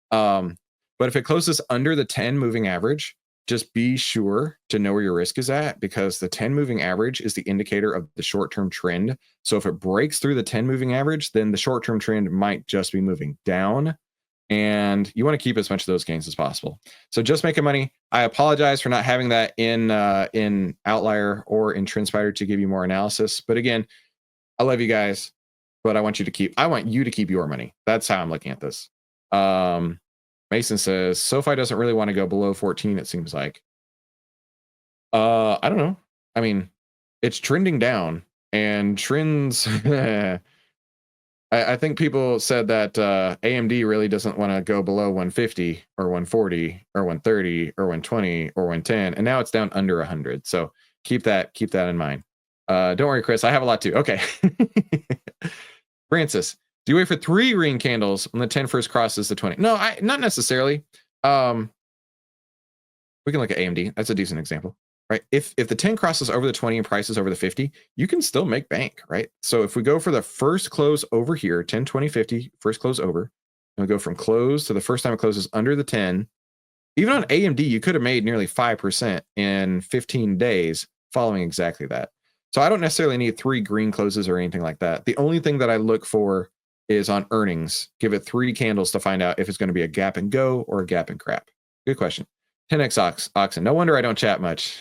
But if it closes under the 10 moving average, just be sure to know where your risk is at, because the 10 moving average is the indicator of the short-term trend. So if it breaks through the 10 moving average, then the short-term trend might just be moving down, and you want to keep as much of those gains as possible. So just making money. I apologize for not having that in Outlier or in TrendSpider to give you more analysis. But again, I love you guys, but I want you to keep your money. That's how I'm looking at this. Mason says SoFi doesn't really want to go below 14, it seems like. I don't know. I mean, it's trending down, and trends I think people said that AMD really doesn't want to go below 150 or 140 or 130 or 120 or 110, and now it's down under 100. So keep that in mind. Don't worry, Chris, I have a lot too. Okay. Francis, do you wait for 3 green candles when the 10 first crosses the 20? No, not necessarily. We can look at AMD. That's a decent example, right? If the 10 crosses over the 20 and prices over the 50, you can still make bank, right? So if we go for the first close over here, 10, 20, 50, first close over, and we go from close to the first time it closes under the 10, even on AMD, you could have made nearly 5% in 15 days following exactly that. So I don't necessarily need 3 green closes or anything like that. The only thing that I look for is on earnings. Give it 3 candles to find out if it's going to be a gap and go or a gap and crap. Good question. 10x oxen. No wonder I don't chat much.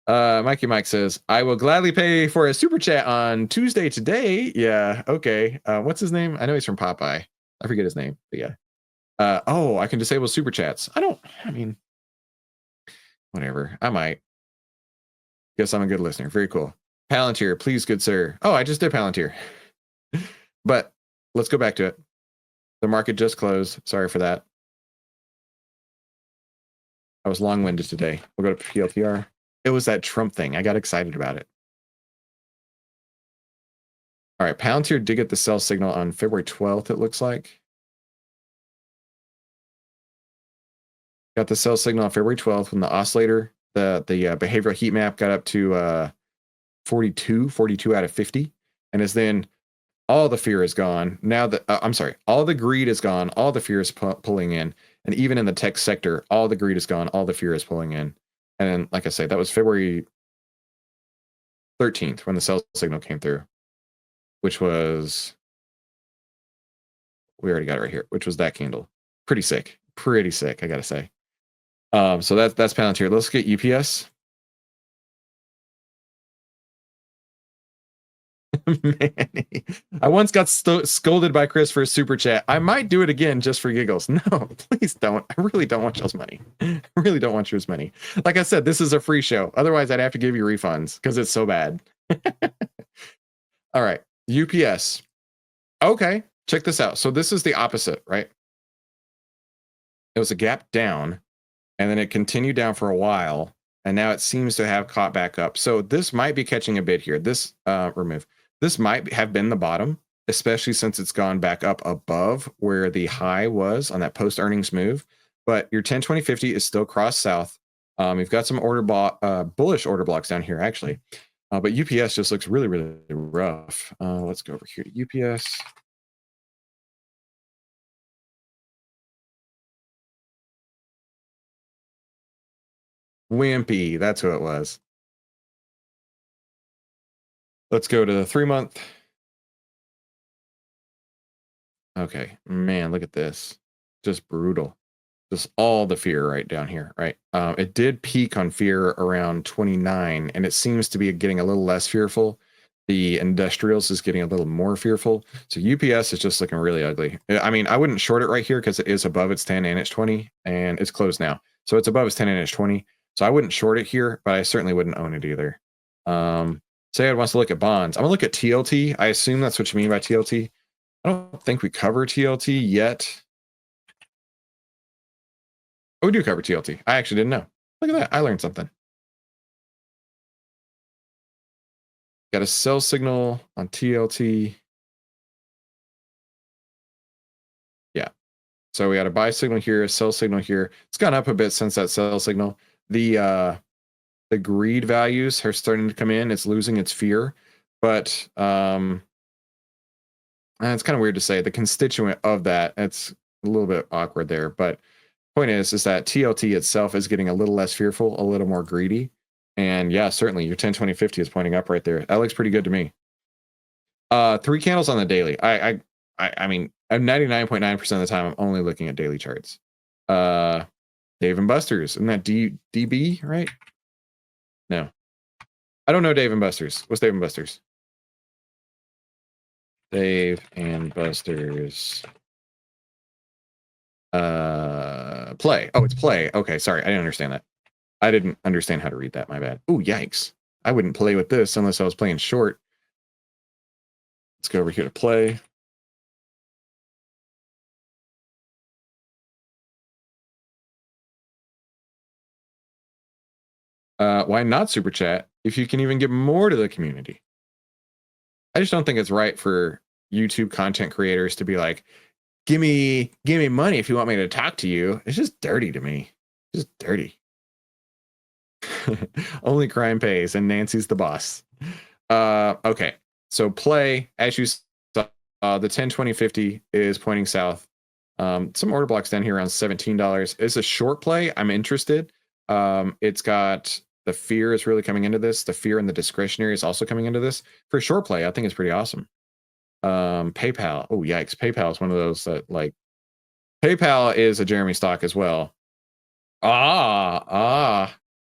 Mikey Mike says, I will gladly pay for a super chat on Tuesday today. Yeah, okay. What's his name? I know he's from Popeye. I forget his name, but yeah. Oh, I can disable super chats. I mean, whatever. I might. Guess I'm a good listener. Very cool. Palantir, please, good sir. Oh, I just did Palantir. But let's go back to it. The market just closed. Sorry for that. I was long-winded today. We'll go to PLTR. It was that Trump thing. I got excited about it. All right, Palantir did get the sell signal on February 12th, it looks like. Got the sell signal on February 12th when the oscillator, the behavioral heat map got up to 42 out of 50. And as then all the fear is gone. Now that, all the greed is gone. All the fear is pulling in. And even in the tech sector, all the greed is gone. All the fear is pulling in. And then, like I said, that was February 13th when the sell signal came through, which was, we already got it right here, which was that candle. Pretty sick, I gotta say. So that's Palantir. Let's get UPS. Manny. I once got scolded by Chris for a super chat. I might do it again just for giggles. No, please don't. I really don't want y'all's money. I really don't want yours money. Like I said, this is a free show. Otherwise, I'd have to give you refunds because it's so bad. All right, UPS. Okay, check this out. So this is the opposite, right? It was a gap down, and then it continued down for a while, and now it seems to have caught back up. So this might be catching a bid here. This remove. This might have been the bottom, especially since it's gone back up above where the high was on that post-earnings move. But your 10, 20, 50 is still cross south. You've got some bullish order blocks down here, actually. But UPS just looks really, really rough. Let's go over here to UPS. Wimpy, that's who it was. Let's go to the 3-month. Okay, man, look at this. Just brutal. Just all the fear right down here, right? It did peak on fear around 29, and it seems to be getting a little less fearful. The industrials is getting a little more fearful. So UPS is just looking really ugly. I mean, I wouldn't short it right here because it is above its 10 and its 20, and it's closed now. So it's above its 10 and its 20. So I wouldn't short it here, but I certainly wouldn't own it either. Sayed wants to look at bonds. I'm gonna look at TLT. I assume that's what you mean by TLT. I don't think we cover TLT yet. Oh, we do cover TLT. I actually didn't know. Look at that. I learned something. Got a sell signal on TLT. Yeah. So we had a buy signal here, a sell signal here. It's gone up a bit since that sell signal. The greed values are starting to come in. It's losing its fear, but it's kind of weird to say. The constituent of that, it's a little bit awkward there. But point is that TLT itself is getting a little less fearful, a little more greedy. And yeah, certainly your 10, 20, 50 is pointing up right there. That looks pretty good to me. 3 candles on the daily. I mean, I'm 99.9% of the time I'm only looking at daily charts. Dave and Buster's, isn't that DB, right? No, I don't know Dave and Buster's. What's Dave and Buster's? Dave and Buster's. Play. Oh, it's play. Okay, sorry, I didn't understand that. I didn't understand how to read that. My bad. Oh, yikes! I wouldn't play with this unless I was playing short. Let's go over here to play. Why not super chat if you can even give more to the community? I just don't think it's right for YouTube content creators to be like, give me money if you want me to talk to you. It's just dirty to me. Just dirty. Only crime pays, and Nancy's the boss. Okay, so play, as you saw, the 10, 20, 50 is pointing south. Some order blocks down here around $17. It's a short play. I'm interested. It's got the fear is really coming into this. The fear and the discretionary is also coming into this. For short play, I think it's pretty awesome. PayPal. Oh, yikes. PayPal is one of those that, like, PayPal is a Jeremy stock as well.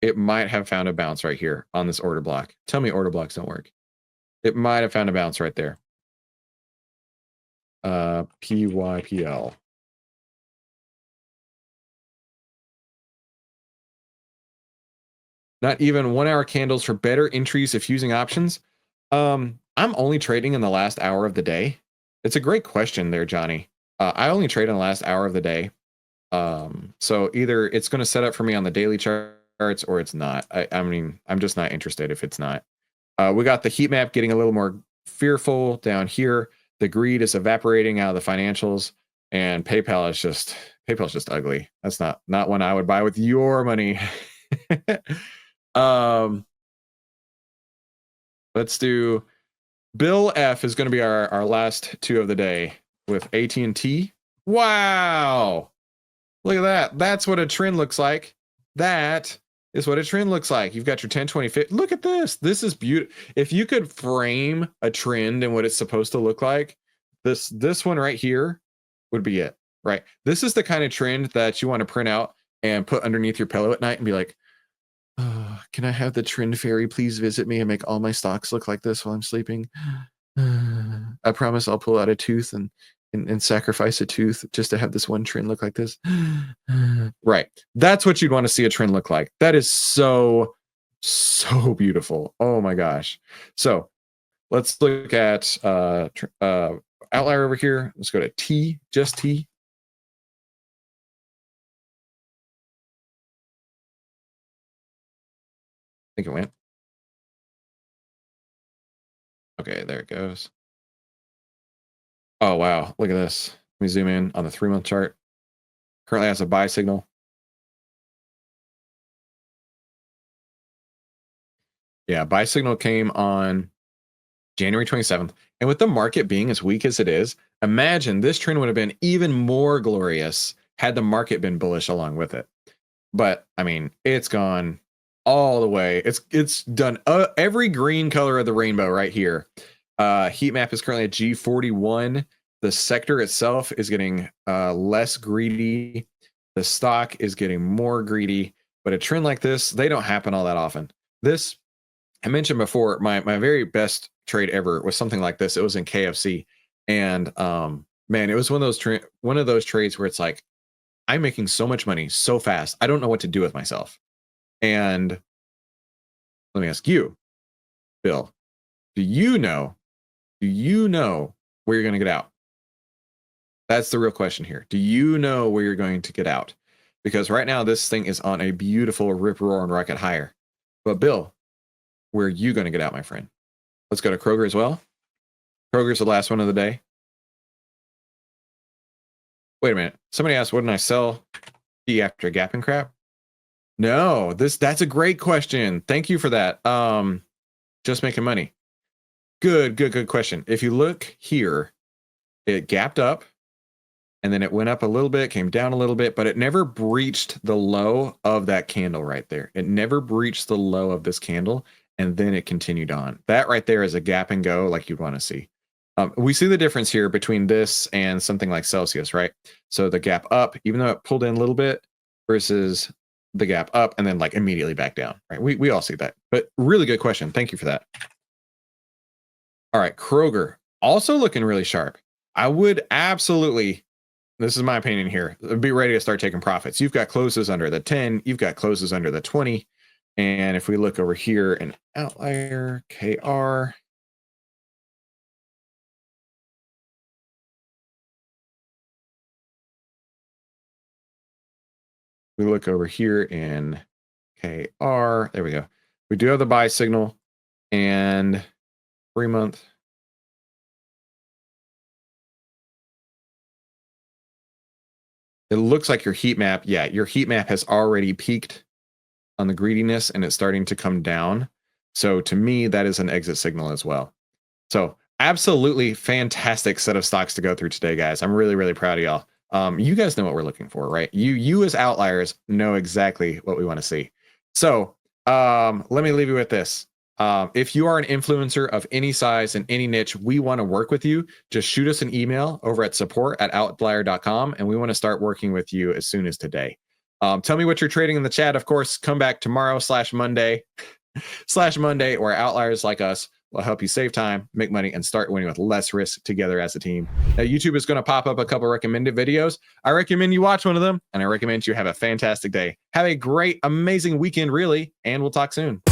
It might have found a bounce right here on this order block. Tell me order blocks don't work. It might have found a bounce right there. PYPL. Not even 1 hour candles for better entries if using options. I'm only trading in the last hour of the day. It's a great question there, Johnny. I only trade in the last hour of the day. So either it's going to set up for me on the daily charts or it's not. I mean, I'm just not interested if it's not. We got the heat map getting a little more fearful down here. The greed is evaporating out of the financials, and PayPal is just ugly. That's not one I would buy with your money. Let's do Bill F is going to be our last two of the day with AT&T. Wow. Look at that. That's what a trend looks like. That is what a trend looks like. You've got your 10, 20, 50. Look at this. This is beautiful. If you could frame a trend and what it's supposed to look like, this one right here would be it, right? This is the kind of trend that you want to print out and put underneath your pillow at night and be like, oh, can I have the trend fairy please visit me and make all my stocks look like this while I'm sleeping? I promise I'll pull out a tooth and sacrifice a tooth just to have this one trend look like this. Right. That's what you'd want to see a trend look like. That is so beautiful. Oh my gosh. So let's look at outlier over here. Let's go to T, just T. I think it went. Okay, there it goes. Oh, wow. Look at this. Let me zoom in on the 3-month chart. Currently has a buy signal. Yeah, buy signal came on January 27th. And with the market being as weak as it is, imagine this trend would have been even more glorious had the market been bullish along with it. But, I mean, it's gone all the way. It's done every green color of the rainbow right here. Heat map is currently at G41. The sector itself is getting less greedy. The stock is getting more greedy. But a trend like this, they don't happen all that often. This, I mentioned before, my very best trade ever was something like this. It was in KFC. And man, it was one of those trades where it's like, I'm making so much money so fast. I don't know what to do with myself. And let me ask you, Bill, do you know where you're going to get out? That's the real question here. Do you know where you're going to get out? Because right now this thing is on a beautiful rip roar and rocket higher. But Bill, where are you going to get out, my friend? Let's go to Kroger as well. Kroger's the last one of the day. Wait a minute. Somebody asked, wouldn't I sell P after gap and crap? No, that's a great question. Thank you for that. Just making money. Good question. If you look here, it gapped up and then it went up a little bit, came down a little bit, but it never breached the low of that candle right there. It never breached the low of this candle, and then it continued on. That right there is a gap and go like you'd want to see. We see the difference here between this and something like Celsius, right? So the gap up, even though it pulled in a little bit, versus the gap up and then like immediately back down, right? We all see that, but really good question. Thank you for that. All right, Kroger also looking really sharp. I would absolutely, this is my opinion here, be ready to start taking profits. You've got closes under the 10, you've got closes under the 20. And if we look over here in outlier, KR, we look over here in KR, there we go. We do have the buy signal and 3 month. It looks like your heat map. Yeah, your heat map has already peaked on the greediness and it's starting to come down. So to me, that is an exit signal as well. So absolutely fantastic set of stocks to go through today, guys. I'm really proud of y'all. You guys know what we're looking for, right? You as outliers know exactly what we want to see. So let me leave you with this. If you are an influencer of any size and any niche, we want to work with you. Just shoot us an email over at support@outlier.com, and we want to start working with you as soon as today. Tell me what you're trading in the chat. Of course, come back tomorrow /Monday where outliers like us will help you save time, make money, and start winning with less risk together as a team. Now, YouTube is going to pop up a couple recommended videos. I recommend you watch one of them, and I recommend you have a fantastic day. Have a great, amazing weekend, really, and we'll talk soon.